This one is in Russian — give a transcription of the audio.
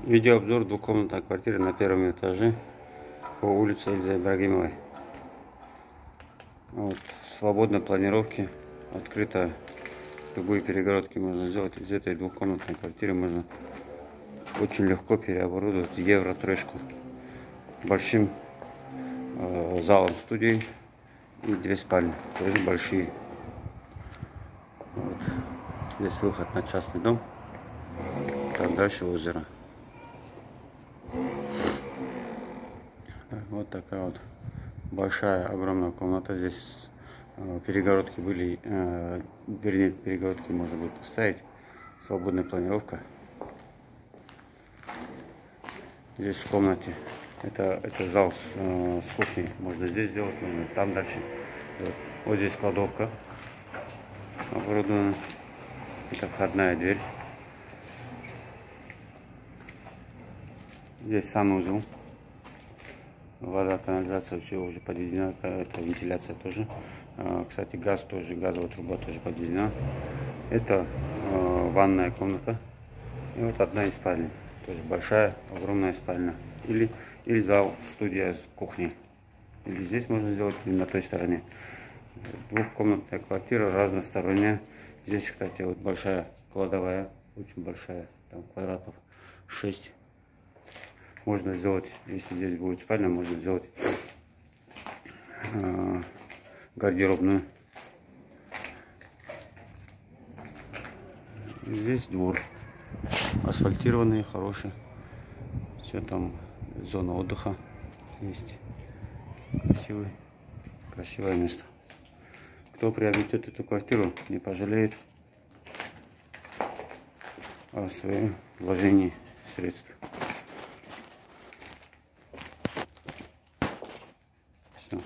Видеообзор двухкомнатной квартиры на первом этаже по улице Эльзы Ибрагимовой. Вот, свободной планировки, открыто, любые перегородки можно сделать. Из этой двухкомнатной квартиры можно очень легко переоборудовать евро-трешку большим залом студией и 2 спальни, тоже большие. Вот. Здесь выход на частный дом, там дальше озеро. Вот такая вот большая, огромная комната. Здесь перегородки были, вернее, перегородки можно будет поставить. Свободная планировка. Здесь в комнате это зал с кухней. Можно здесь сделать, можно там дальше. Вот здесь кладовка оборудована. Это входная дверь. Здесь санузел. Вода, канализация, все уже подведена. Это вентиляция тоже. Кстати, газ тоже, газовая труба тоже подведена. Это ванная комната. И вот одна из спален. Тоже большая, огромная спальня. Или зал, студия с кухней. Или здесь можно сделать, или на той стороне. Двухкомнатная квартира, разносторонняя. Здесь, кстати, вот большая кладовая, очень большая, там квадратов 6. Можно сделать, если здесь будет спальня, можно сделать гардеробную. Здесь двор асфальтированный, хороший. Все там, зона отдыха есть. Красивое место. Кто приобретет эту квартиру, не пожалеет о своем вложении средств. Все.